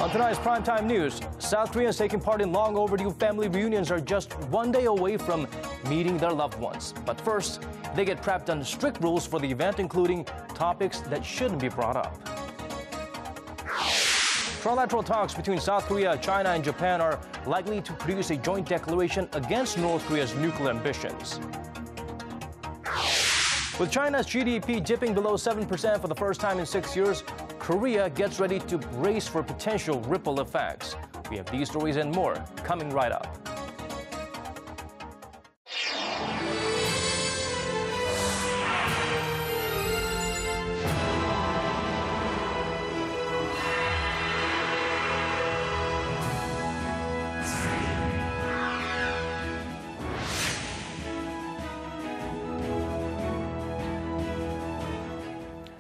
On tonight's primetime news, South Koreans taking part in long overdue family reunions are just one day away from meeting their loved ones. But first, they get prepped on strict rules for the event, including topics that shouldn't be brought up. Trilateral talks between South Korea, China, and Japan are likely to produce a joint declaration against North Korea's nuclear ambitions. With China's GDP dipping below 7% for the first time in 6 years, Korea gets ready to brace for potential ripple effects. We have these stories and more coming right up.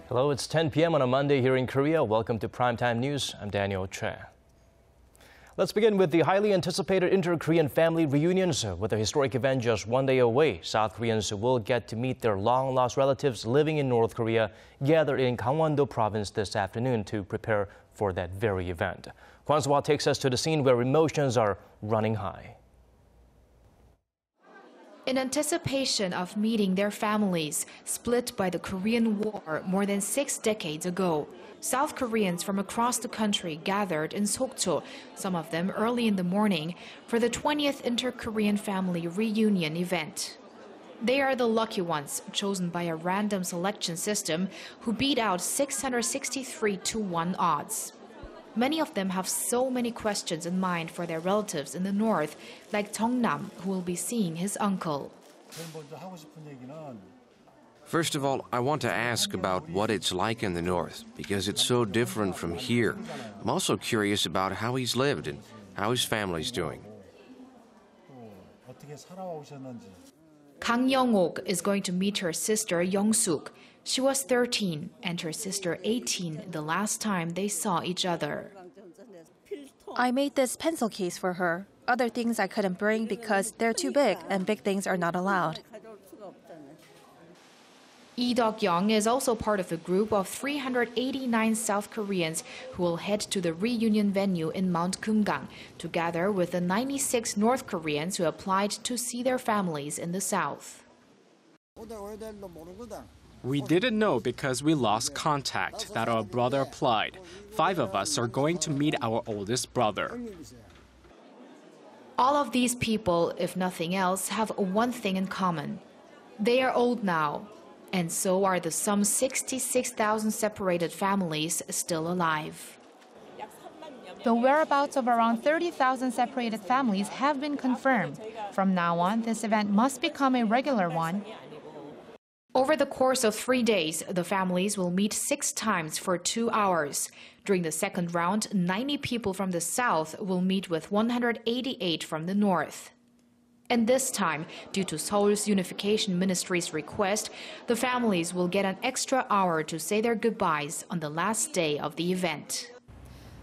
Hello, it's 10 p.m. on a Monday here in Korea. Welcome to Primetime News. I'm Daniel Choy. Let's begin with the highly anticipated inter-Korean family reunions. With the historic event just one day away, South Koreans will get to meet their long-lost relatives living in North Korea, gathered in Gangwon-do Province this afternoon to prepare for that very event. Kwon So-hwa takes us to the scene where emotions are running high. In anticipation of meeting their families, split by the Korean War more than 6 decades ago, South Koreans from across the country gathered in Sokcho, some of them early in the morning, for the 20th Inter-Korean Family Reunion event. They are the lucky ones, chosen by a random selection system, who beat out 663-1 odds. Many of them have so many questions in mind for their relatives in the north, like Nam, who will be seeing his uncle. First of all, I want to ask about what it's like in the north, because it's so different from here. I'm also curious about how he's lived and how his family's doing. Kang Young-ok is going to meet her sister Young-suk. She was 13 and her sister 18 the last time they saw each other. I made this pencil case for her. Other things I couldn't bring because they're too big and big things are not allowed. Lee Dok-young is also part of a group of 389 South Koreans who will head to the reunion venue in Mount Kumgang, together with the 96 North Koreans who applied to see their families in the south. We didn't know because we lost contact that our brother applied. 5 of us are going to meet our oldest brother. All of these people, if nothing else, have one thing in common. They are old now, and so are the some 66,000 separated families still alive. The whereabouts of around 30,000 separated families have been confirmed. From now on, this event must become a regular one. Over the course of 3 days, the families will meet 6 times for 2 hours. During the second round, 90 people from the south will meet with 188 from the north. And this time, due to Seoul's Unification Ministry's request, the families will get an extra hour to say their goodbyes on the last day of the event.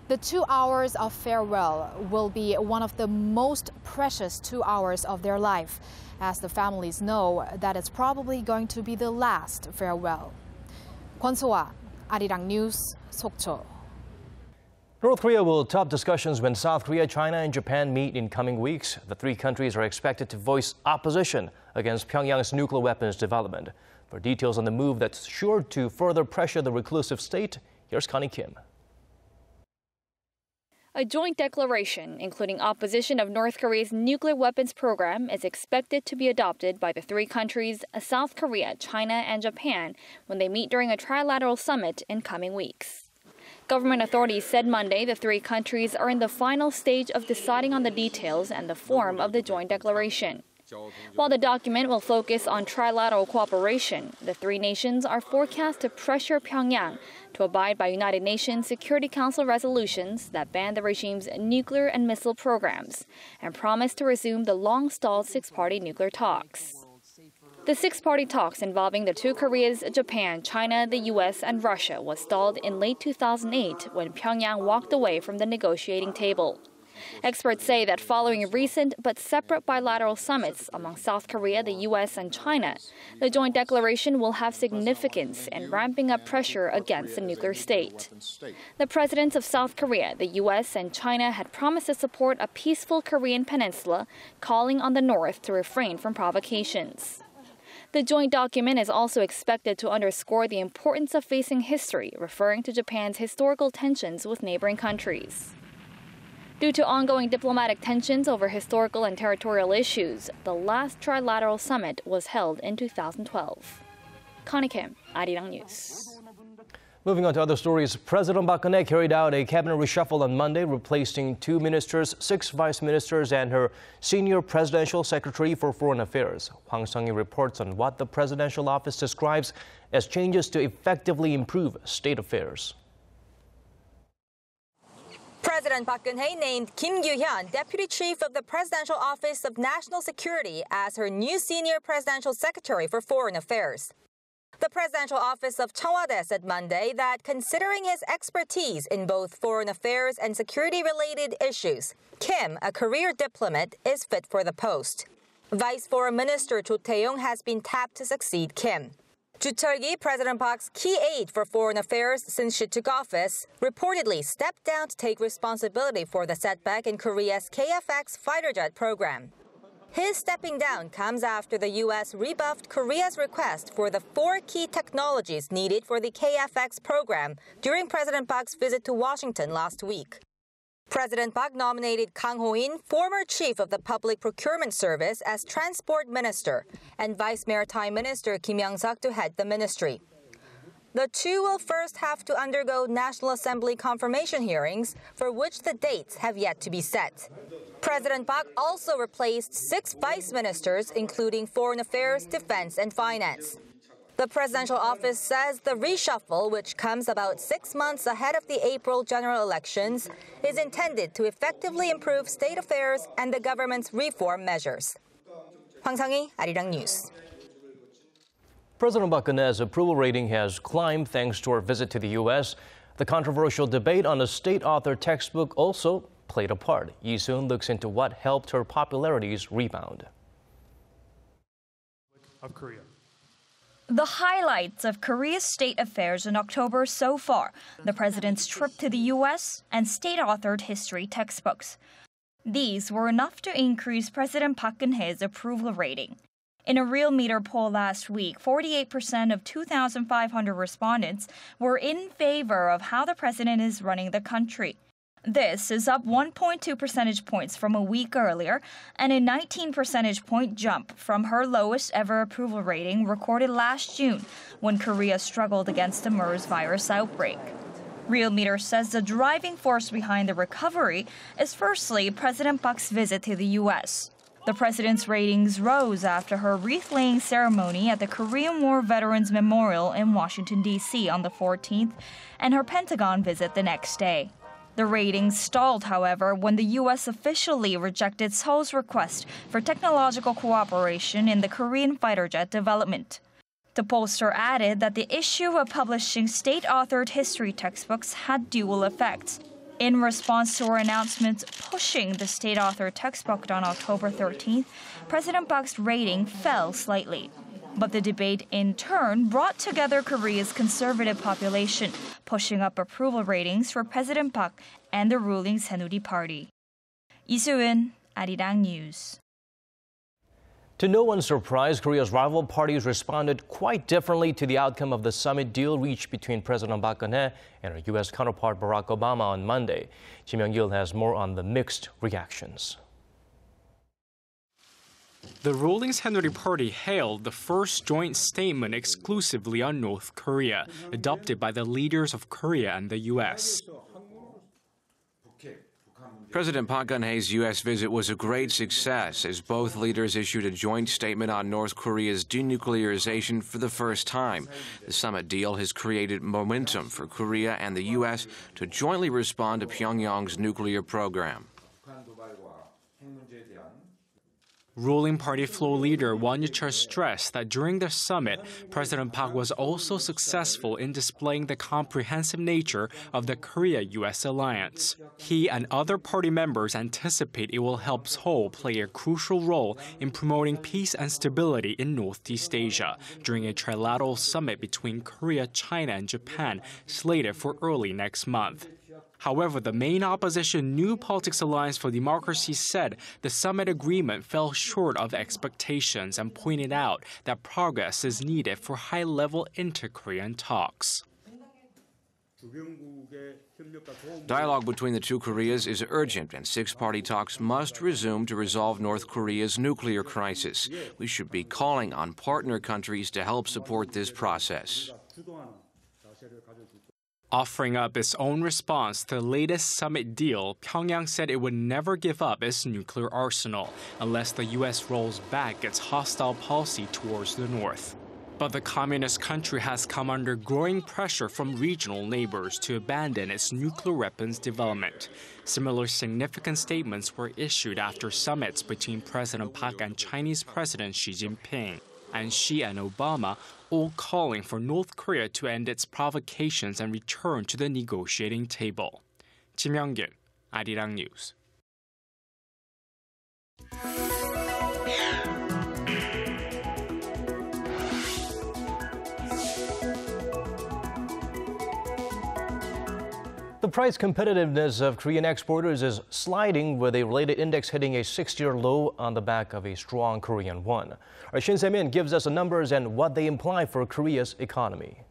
The 2 hours of farewell will be one of the most precious 2 hours of their life, as the families know that it's probably going to be the last farewell. Kwon So-hwa, Arirang News, Sokcho. North Korea will top discussions when South Korea, China, and Japan meet in coming weeks. The 3 countries are expected to voice opposition against Pyongyang's nuclear weapons development. For details on the move that's sure to further pressure the reclusive state, here's Connie Kim. A joint declaration, including opposition of North Korea's nuclear weapons program, is expected to be adopted by the 3 countries, South Korea, China, and Japan, when they meet during a trilateral summit in coming weeks. Government authorities said Monday the 3 countries are in the final stage of deciding on the details and the form of the joint declaration. While the document will focus on trilateral cooperation, the 3 nations are forecast to pressure Pyongyang to abide by United Nations Security Council resolutions that ban the regime's nuclear and missile programs and promise to resume the long-stalled 6-party nuclear talks. The 6-party talks involving the 2 Koreas, Japan, China, the U.S., and Russia was stalled in late 2008 when Pyongyang walked away from the negotiating table. Experts say that following recent but separate bilateral summits among South Korea, the U.S., and China, the joint declaration will have significance in ramping up pressure against the nuclear state. The presidents of South Korea, the U.S., and China had promised to support a peaceful Korean peninsula, calling on the North to refrain from provocations. The joint document is also expected to underscore the importance of facing history, referring to Japan's historical tensions with neighboring countries. Due to ongoing diplomatic tensions over historical and territorial issues, the last trilateral summit was held in 2012. Connie Kim, Arirang News. Moving on to other stories, President Park Geunhye carried out a cabinet reshuffle on Monday, replacing 2 ministers, 6 vice ministers, and her senior presidential secretary for foreign affairs. Hwang Sung-hee reports on what the presidential office describes as changes to effectively improve state affairs. President Park Geunhye named Kim Gyu-hyun, Deputy Chief of the Presidential Office of National Security, as her new senior presidential secretary for foreign affairs. The presidential office of Cheongwade said Monday that considering his expertise in both foreign affairs and security-related issues, Kim, a career diplomat, is fit for the post. Vice Foreign Minister Cho Tae-yong has been tapped to succeed Kim. Ju Chul-gi, President Park's key aide for foreign affairs since she took office, reportedly stepped down to take responsibility for the setback in Korea's KF-X fighter jet program. His stepping down comes after the U.S. rebuffed Korea's request for the 4 key technologies needed for the KF-X program during President Park's visit to Washington last week. President Park nominated Kang Ho-in, former chief of the Public Procurement Service, as Transport Minister, and Vice Maritime Minister Kim Young-suk to head the ministry. The two will first have to undergo National Assembly confirmation hearings, for which the dates have yet to be set. President Park also replaced 6 vice ministers, including Foreign Affairs, Defense, and Finance. The presidential office says the reshuffle, which comes about 6 months ahead of the April general elections, is intended to effectively improve state affairs and the government's reform measures. Hwang Sung-hee, Arirang News. President Park Geunhye's approval rating has climbed thanks to her visit to the U.S. The controversial debate on a state-authored textbook also played a part. Yi Soon looks into what helped her popularity's rebound. Of Korea. The highlights of Korea's state affairs in October so far: the president's trip to the U.S. and state-authored history textbooks. These were enough to increase President Park Geunhye's approval rating. In a Real Meter poll last week, 48% of 2,500 respondents were in favor of how the president is running the country. This is up 1.2 percentage points from a week earlier and a 19 percentage point jump from her lowest ever approval rating recorded last June when Korea struggled against the MERS virus outbreak. Real Meter says the driving force behind the recovery is firstly President Park's visit to the U.S. The president's ratings rose after her wreath-laying ceremony at the Korean War Veterans Memorial in Washington, D.C. on the 14th and her Pentagon visit the next day. The ratings stalled, however, when the U.S. officially rejected Seoul's request for technological cooperation in the Korean fighter jet development. The pollster added that the issue of publishing state-authored history textbooks had dual effects. In response to her announcement pushing the state-authored textbook on October 13th, President Park's rating fell slightly. But the debate, in turn, brought together Korea's conservative population, pushing up approval ratings for President Park and the ruling Saenuri Party. Lee Soo-eun, Arirang News. To no one's surprise, Korea's rival parties responded quite differently to the outcome of the summit deal reached between President Park Geunhye and her U.S. counterpart Barack Obama on Monday. Kim Young-il has more on the mixed reactions. The ruling Saenuri Party hailed the first joint statement exclusively on North Korea, adopted by the leaders of Korea and the U.S. President Park Geunhye's U.S. visit was a great success as both leaders issued a joint statement on North Korea's denuclearization for the first time. The summit deal has created momentum for Korea and the U.S. to jointly respond to Pyongyang's nuclear program. Ruling party floor leader Won Yuchul stressed that during the summit, President Park was also successful in displaying the comprehensive nature of the Korea-U.S. alliance. He and other party members anticipate it will help Seoul play a crucial role in promoting peace and stability in Northeast Asia during a trilateral summit between Korea, China, and Japan slated for early next month. However, the main opposition New Politics Alliance for Democracy said the summit agreement fell short of expectations and pointed out that progress is needed for high-level inter-Korean talks. Dialogue between the two Koreas is urgent, and six-party talks must resume to resolve North Korea's nuclear crisis. We should be calling on partner countries to help support this process. Offering up its own response to the latest summit deal, Pyongyang said it would never give up its nuclear arsenal unless the U.S. rolls back its hostile policy towards the north. But the communist country has come under growing pressure from regional neighbors to abandon its nuclear weapons development. Similar significant statements were issued after summits between President Park and Chinese President Xi Jinping, and Xi and Obama all calling for North Korea to end its provocations and return to the negotiating table. Kim Young-gyun, Arirang News. The price competitiveness of Korean exporters is sliding, with a related index hitting a 6-year low on the back of a strong Korean won. Our Shin Se-min gives us the numbers and what they imply for Korea's economy.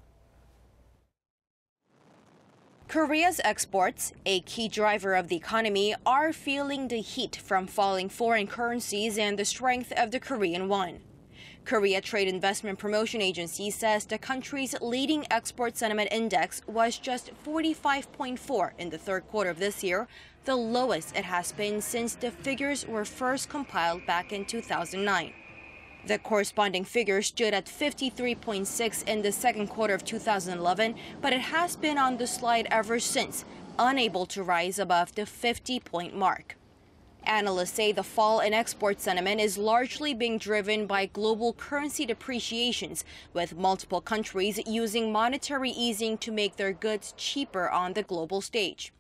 Korea's exports, a key driver of the economy, are feeling the heat from falling foreign currencies and the strength of the Korean won. Korea Trade Investment Promotion Agency says the country's leading export sentiment index was just 45.4 in the third quarter of this year, the lowest it has been since the figures were first compiled back in 2009. The corresponding figure stood at 53.6 in the second quarter of 2011, but it has been on the slide ever since, unable to rise above the 50-point mark. Analysts say the fall in export sentiment is largely being driven by global currency depreciations, with multiple countries using monetary easing to make their goods cheaper on the global stage.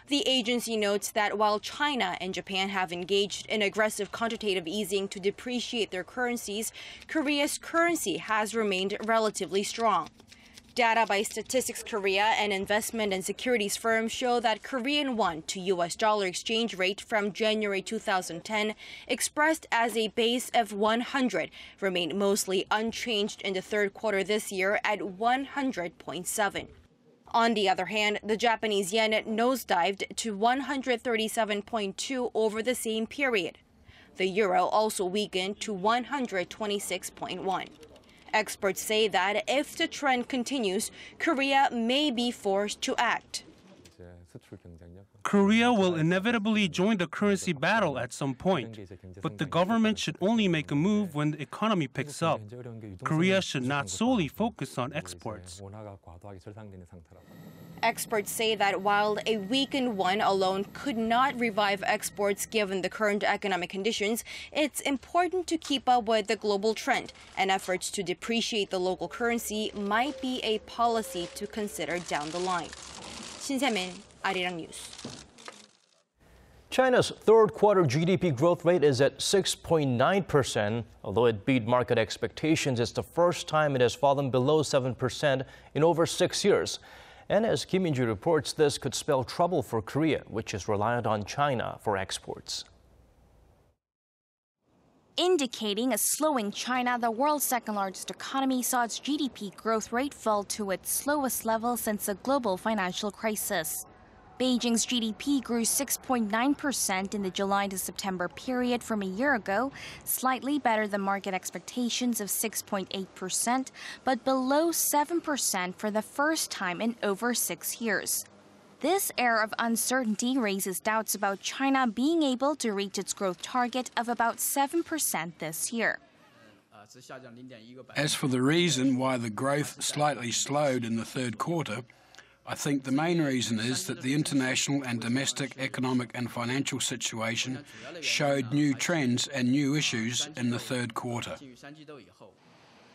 The agency notes that while China and Japan have engaged in aggressive quantitative easing to depreciate their currencies, Korea's currency has remained relatively strong. Data by Statistics Korea, an investment and securities firm, show that Korean won to U.S. dollar exchange rate from January 2010, expressed as a base of 100, remained mostly unchanged in the third quarter this year at 100.7. On the other hand, the Japanese yen nosedived to 137.2 over the same period. The euro also weakened to 126.1. Experts say that if the trend continues, Korea may be forced to act. Korea will inevitably join the currency battle at some point, but the government should only make a move when the economy picks up. Korea should not solely focus on exports. Experts say that while a weakened won alone could not revive exports given the current economic conditions, it's important to keep up with the global trend, and efforts to depreciate the local currency might be a policy to consider down the line. Shin Se-min, Arirang News. China's third quarter GDP growth rate is at 6.9%. Although it beat market expectations, it's the first time it has fallen below 7% in over 6 years. And as Kim Min-ju reports, this could spell trouble for Korea, which is reliant on China for exports. Indicating a slowing China, the world's second-largest economy saw its GDP growth rate fall to its slowest level since the global financial crisis. Beijing's GDP grew 6.9% in the July to September period from a year ago, slightly better than market expectations of 6.8%, but below 7% for the first time in over 6 years. This air of uncertainty raises doubts about China being able to reach its growth target of about 7% this year. As for the reason why the growth slightly slowed in the third quarter, I think the main reason is that the international and domestic economic and financial situation showed new trends and new issues in the third quarter.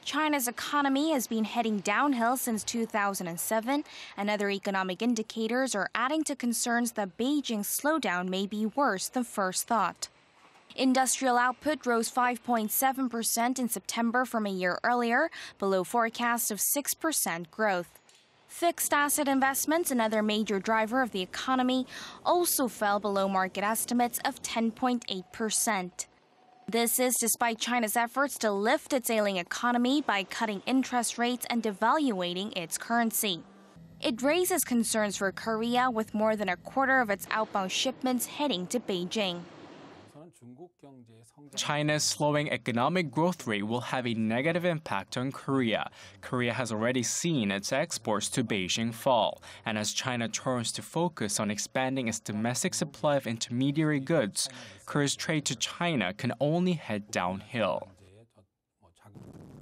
China's economy has been heading downhill since 2007, and other economic indicators are adding to concerns that Beijing's slowdown may be worse than first thought. Industrial output rose 5.7% in September from a year earlier, below forecasts of 6% growth. Fixed asset investments, another major driver of the economy, also fell below market estimates of 10.8%. This is despite China's efforts to lift its ailing economy by cutting interest rates and devaluating its currency. It raises concerns for Korea, with more than a quarter of its outbound shipments heading to Beijing. China's slowing economic growth rate will have a negative impact on Korea. Korea has already seen its exports to Beijing fall, and as China turns to focus on expanding its domestic supply of intermediary goods, Korea's trade to China can only head downhill.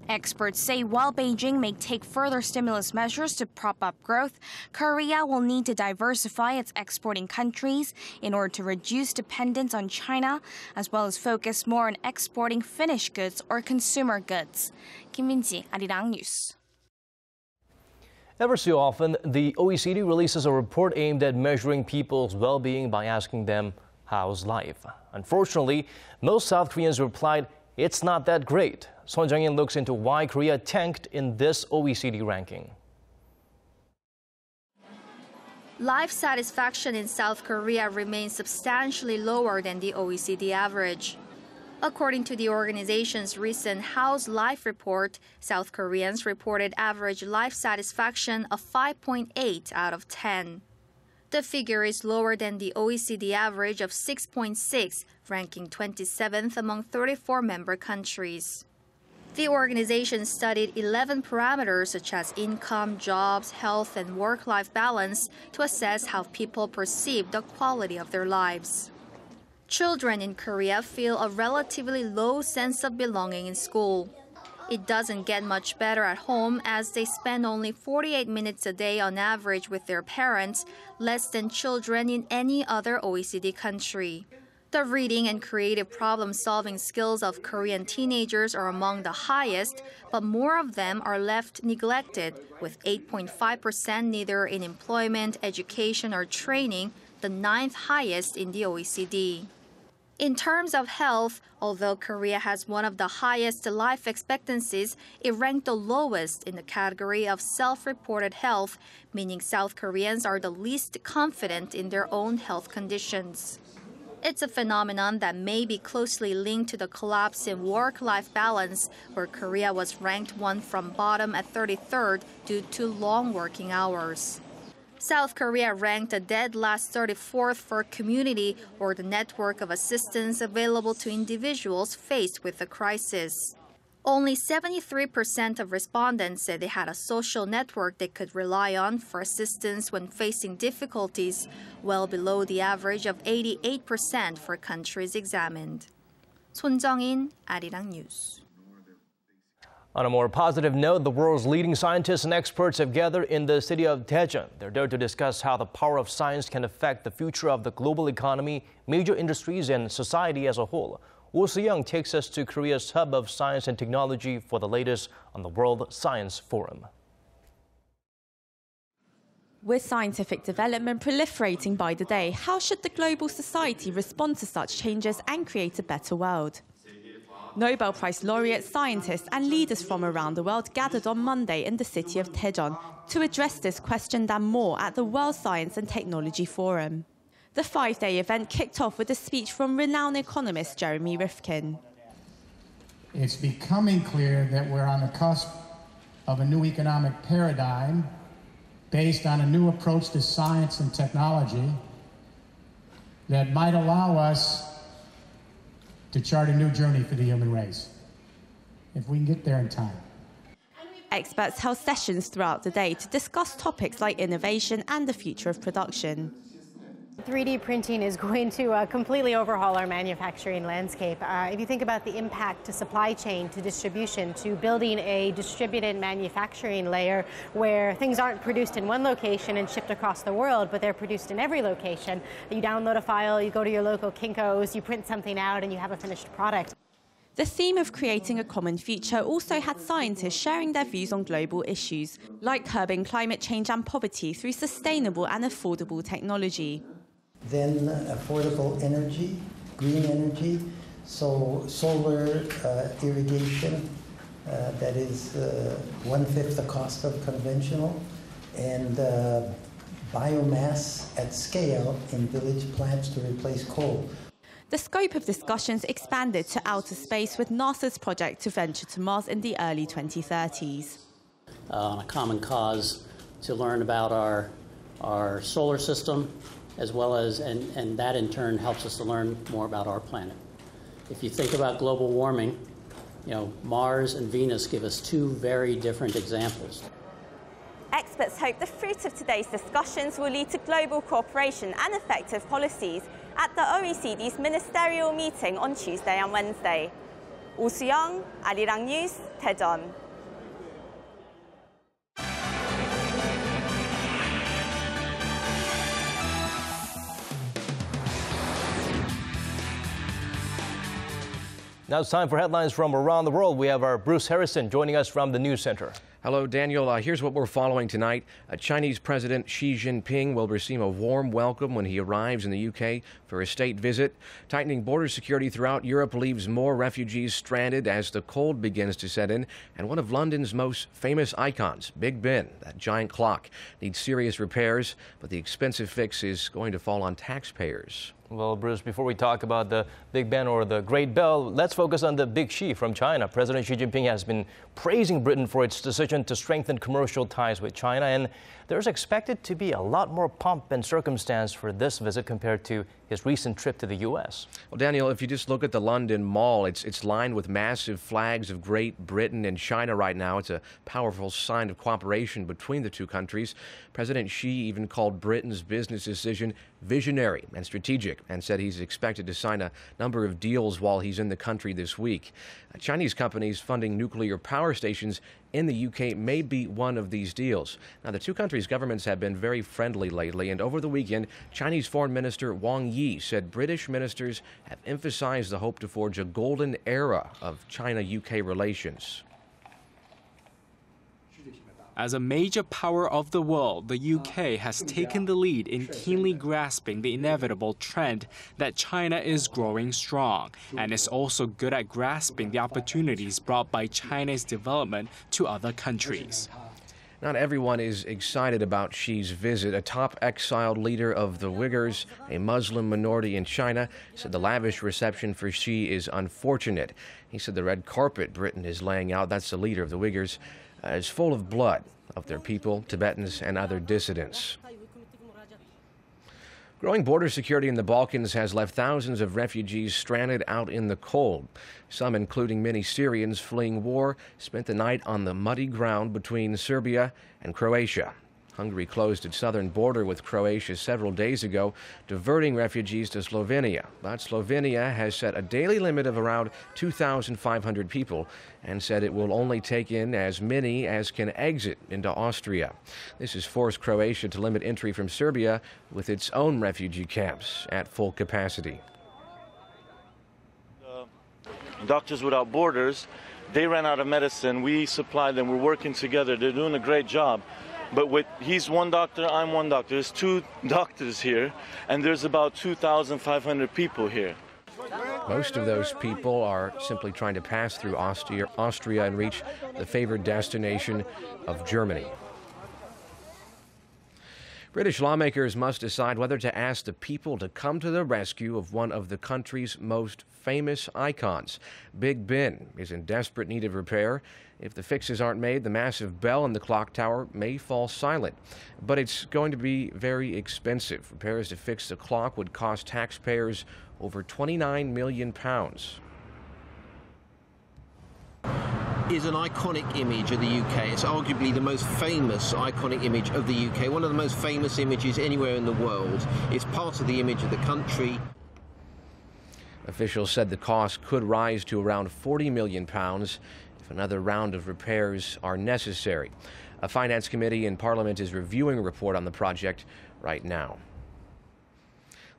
Experts say while Beijing may take further stimulus measures to prop up growth, Korea will need to diversify its exporting countries in order to reduce dependence on China, as well as focus more on exporting finished goods or consumer goods. Kim Min-ji, Arirang News. Ever so often, the OECD releases a report aimed at measuring people's well-being by asking them, how's life? Unfortunately, most South Koreans replied, it's not that great. Son Jung-in looks into why Korea tanked in this OECD ranking. Life satisfaction in South Korea remains substantially lower than the OECD average. According to the organization's recent How's Life report, South Koreans reported average life satisfaction of 5.8 out of 10. The figure is lower than the OECD average of 6.6, ranking 27th among 34 member countries. The organization studied 11 parameters such as income, jobs, health, and work-life balance to assess how people perceive the quality of their lives. Children in Korea feel a relatively low sense of belonging in school. It doesn't get much better at home as they spend only 48 minutes a day on average with their parents, less than children in any other OECD country. The reading and creative problem-solving skills of Korean teenagers are among the highest, but more of them are left neglected, with 8.5% neither in employment, education, or training, the 9th highest in the OECD. In terms of health, although Korea has one of the highest life expectancies, it ranked the lowest in the category of self-reported health, meaning South Koreans are the least confident in their own health conditions. It's a phenomenon that may be closely linked to the collapse in work-life balance, where Korea was ranked one from bottom at 33rd due to long working hours. South Korea ranked a dead last 34th for community, or the network of assistance available to individuals faced with the crisis. Only 73% of respondents said they had a social network they could rely on for assistance when facing difficulties, well below the average of 88% for countries examined. Son Jung-in, Arirang News. On a more positive note, the world's leading scientists and experts have gathered in the city of Daejeon. They're there to discuss how the power of science can affect the future of the global economy, major industries, and society as a whole. Oh Se-young takes us to Korea's hub of science and technology for the latest on the World Science Forum. With scientific development proliferating by the day, how should the global society respond to such changes and create a better world? Nobel Prize laureates, scientists and leaders from around the world gathered on Monday in the city of Daejeon to address this question and more at the World Science and Technology Forum. The 5-day event kicked off with a speech from renowned economist Jeremy Rifkin. It's becoming clear that we're on the cusp of a new economic paradigm based on a new approach to science and technology that might allow us to chart a new journey for the human race, if we can get there in time. Experts held sessions throughout the day to discuss topics like innovation and the future of production. 3D printing is going to completely overhaul our manufacturing landscape. If you think about the impact to supply chain, to distribution, to building a distributed manufacturing layer where things aren't produced in one location and shipped across the world, but they're produced in every location. You download a file, you go to your local Kinko's, you print something out, and you have a finished product. The theme of creating a common future also had scientists sharing their views on global issues, like curbing climate change and poverty through sustainable and affordable technology. Then affordable energy, green energy, so solar irrigation, that is 1/5 the cost of conventional, and biomass at scale in village plants to replace coal. The scope of discussions expanded to outer space with NASA's project to venture to Mars in the early 2030s. On a common cause to learn about our solar system, as well as, and that in turn helps us to learn more about our planet. If you think about global warming, Mars and Venus give us two very different examples. Experts hope the fruit of today's discussions will lead to global cooperation and effective policies at the OECD's ministerial meeting on Tuesday and Wednesday. Oh Soo-young, Arirang News, Daejeon. Now it's time for headlines from around the world. We have our Bruce Harrison joining us from the News Center. Hello, Daniel. Here's what we're following tonight. Chinese President Xi Jinping will receive a warm welcome when he arrives in the UK for a state visit. Tightening border security throughout Europe leaves more refugees stranded as the cold begins to set in. And one of London's most famous icons, Big Ben, that giant clock, needs serious repairs, but the expensive fix is going to fall on taxpayers. Well, Bruce, before we talk about the Big Ben or the Great Bell, let's focus on the Big Xi from China. President Xi Jinping has been praising Britain for its decision to strengthen commercial ties with China, and there's expected to be a lot more pomp and circumstance for this visit compared to his recent trip to the U.S. Well, Daniel, if you just look at the London Mall, it's lined with massive flags of Great Britain and China right now. It's a powerful sign of cooperation between the two countries. President Xi even called Britain's business decision visionary and strategic and said he's expected to sign a number of deals while he's in the country this week. Chinese companies funding nuclear power stations in the UK may be one of these deals. Now, the two countries' governments have been very friendly lately, and over the weekend, Chinese Foreign Minister Wang Yi said British ministers have emphasized the hope to forge a golden era of China-UK relations. As a major power of the world, the UK has taken the lead in keenly grasping the inevitable trend that China is growing strong, and is also good at grasping the opportunities brought by China's development to other countries. Not everyone is excited about Xi's visit. A top exiled leader of the Uyghurs, a Muslim minority in China, said the lavish reception for Xi is unfortunate. He said the red carpet Britain is laying out, that's the leader of the Uyghurs, is full of blood of their people, Tibetans, and other dissidents. Growing border security in the Balkans has left thousands of refugees stranded out in the cold. Some, including many Syrians fleeing war, spent the night on the muddy ground between Serbia and Croatia. Hungary closed its southern border with Croatia several days ago, diverting refugees to Slovenia. But Slovenia has set a daily limit of around 2,500 people and said it will only take in as many as can exit into Austria. This has forced Croatia to limit entry from Serbia with its own refugee camps at full capacity. Doctors Without Borders, they ran out of medicine. We supplied them. We're working together. They're doing a great job. But he's one doctor, I'm one doctor. There's two doctors here, and there's about 2,500 people here. Most of those people are simply trying to pass through Austria and reach the favored destination of Germany. British lawmakers must decide whether to ask the people to come to the rescue of one of the country's most famous icons. Big Ben is in desperate need of repair. If the fixes aren't made, the massive bell in the clock tower may fall silent. But it's going to be very expensive. Repairs to fix the clock would cost taxpayers over £29 million. is an iconic image of the UK. It's arguably the most famous iconic image of the UK, one of the most famous images anywhere in the world. It's part of the image of the country. Officials said the cost could rise to around £40 million if another round of repairs are necessary. A finance committee in Parliament is reviewing a report on the project right now.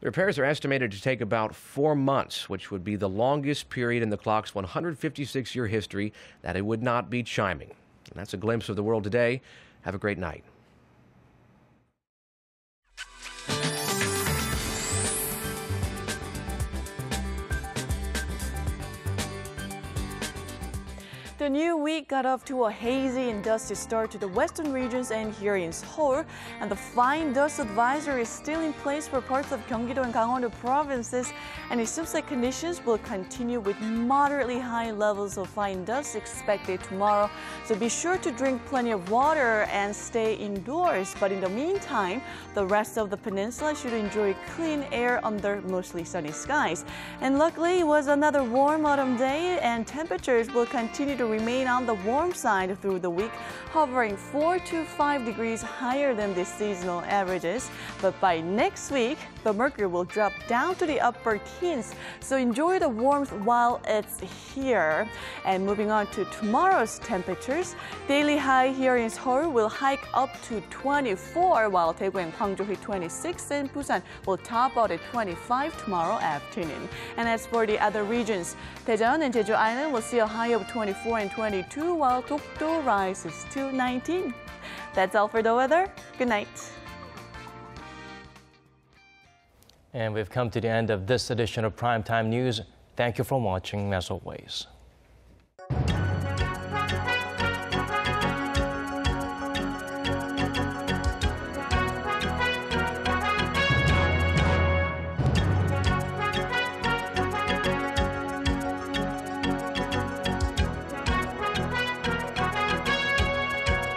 The repairs are estimated to take about 4 months, which would be the longest period in the clock's 156-year history that it would not be chiming. And that's a glimpse of the world today. Have a great night. The new week got off to a hazy and dusty start to the western regions and here in Seoul, and the fine dust advisory is still in place for parts of Gyeonggi-do and Gangwon-do provinces, and it seems like conditions will continue with moderately high levels of fine dust expected tomorrow. So be sure to drink plenty of water and stay indoors. But in the meantime, the rest of the peninsula should enjoy clean air under mostly sunny skies. And luckily, it was another warm autumn day, and temperatures will continue to remain on the warm side through the week, hovering 4 to 5 degrees higher than the seasonal averages. But by next week, the mercury will drop down to the upper teens, so enjoy the warmth while it's here. And moving on to tomorrow's temperatures, daily high here in Seoul will hike up to 24, while Daegu and Gwangju hit 26, and Busan will top out at 25 tomorrow afternoon. And as for the other regions, Daejeon and Jeju Island will see a high of 24 and 22, while Dokdo rises to 19. That's all for the weather. Good night. And we've come to the end of this edition of Primetime News. Thank you for watching, as always.